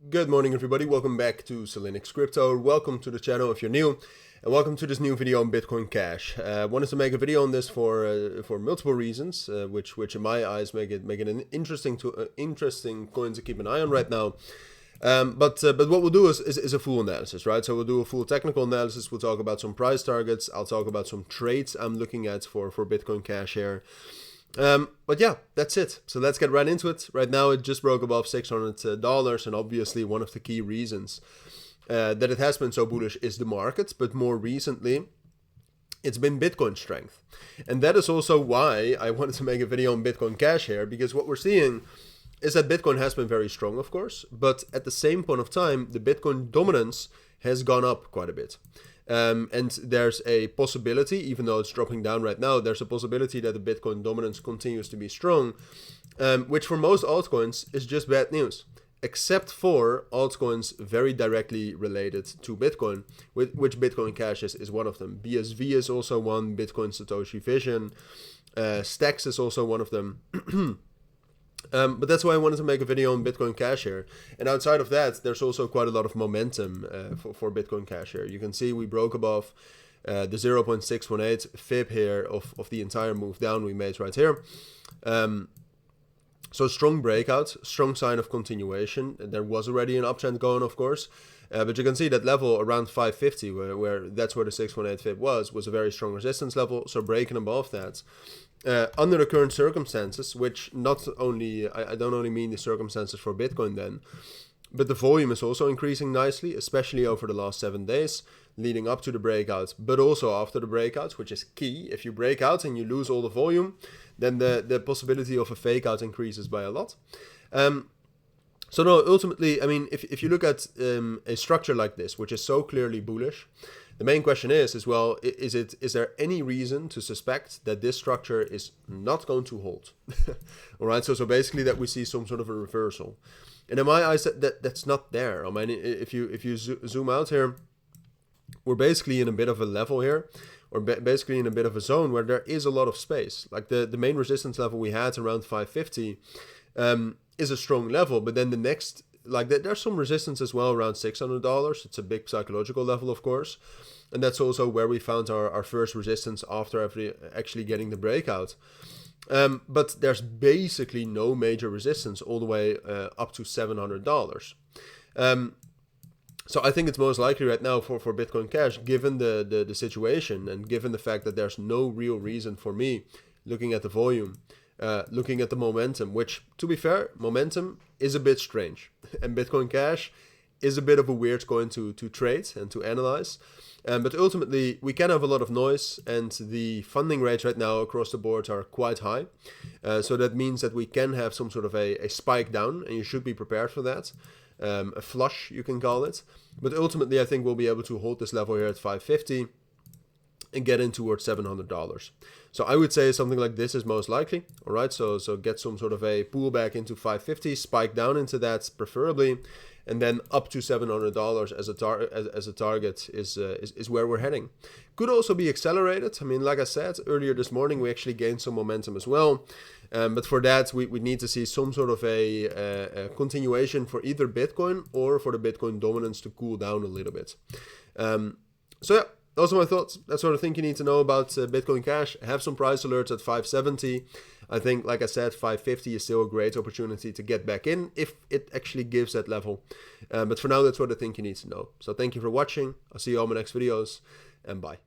Good morning everybody, welcome back to Cilinix Crypto. Welcome to the channel if you're new, and welcome to this new video on Bitcoin Cash. I wanted to make a video on this for multiple reasons, which in my eyes make it an interesting coin to keep an eye on right now. But what we'll do is a full analysis, right? So we'll do a full technical analysis. We'll talk about some price targets. I'll talk about some trades I'm looking at for Bitcoin Cash here. But yeah, that's it. So let's get right into it. Right now it just broke above $600, and obviously one of the key reasons that it has been so bullish is the market, but more recently it's been Bitcoin strength. And that is also why I wanted to make a video on Bitcoin Cash here, because what we're seeing is that Bitcoin has been very strong, of course, but at the same point of time, the Bitcoin dominance has gone up quite a bit. And there's a possibility, even though it's dropping down right now, there's a possibility that the Bitcoin dominance continues to be strong, which for most altcoins is just bad news, except for altcoins very directly related to Bitcoin, which Bitcoin Cash is one of them. BSV is also one, Bitcoin Satoshi Vision, Stacks is also one of them. But that's why I wanted to make a video on Bitcoin Cash here. And outside of that, there's also quite a lot of momentum for Bitcoin Cash here. You can see we broke above the 0.618 fib here of the entire move down we made right here. So strong breakout, strong sign of continuation. There was already an uptrend going, of course. But you can see that level around 550, where that's where the 618 fib was a very strong resistance level. So breaking above that. Under the current circumstances, which not only, I don't only mean the circumstances for Bitcoin then, but the volume is also increasing nicely, especially over the last 7 days, leading up to the breakout, but also after the breakouts, which is key. If you break out and you lose all the volume, then the possibility of a fake out increases by a lot. So no, ultimately, I mean, if you look at a structure like this, which is so clearly bullish, the main question is well, is there any reason to suspect that this structure is not going to hold? All right, so basically that we see some sort of a reversal. And in my eyes, that's not there. I mean, if you zoom out here, we're basically in a bit of a level here, or basically in a bit of a zone where there is a lot of space. Like the main resistance level we had around 550 is a strong level, but then the next, like there's some resistance as well around $600. It's a big psychological level, of course. And that's also where we found our first resistance after actually getting the breakout. But there's basically no major resistance all the way up to $700. So I think it's most likely right now for Bitcoin Cash, given the situation and given the fact that there's no real reason for me looking at the volume, looking at the momentum, which, to be fair, momentum is a bit strange. And Bitcoin Cash is a bit of a weird coin to trade and to analyze. But ultimately, we can have a lot of noise, and the funding rates right now across the board are quite high. So that means that we can have some sort of a spike down, and you should be prepared for that. A flush, you can call it. But ultimately, I think we'll be able to hold this level here at 550 and get in towards $700. So I would say something like this is most likely. All right, so get some sort of a pullback into 550, spike down into that preferably, and then up to $700 as a target is where we're heading. Could also be accelerated. I mean, like I said earlier this morning, we actually gained some momentum as well. But for that, we need to see some sort of a continuation for either Bitcoin or for the Bitcoin dominance to cool down a little bit. So yeah. Those are my thoughts. That's what I think you need to know about Bitcoin Cash. Have some price alerts at 570. I think, like I said, 550 is still a great opportunity to get back in if it actually gives that level. But for now, that's what I think you need to know. So thank you for watching. I'll see you all in my next videos, and bye.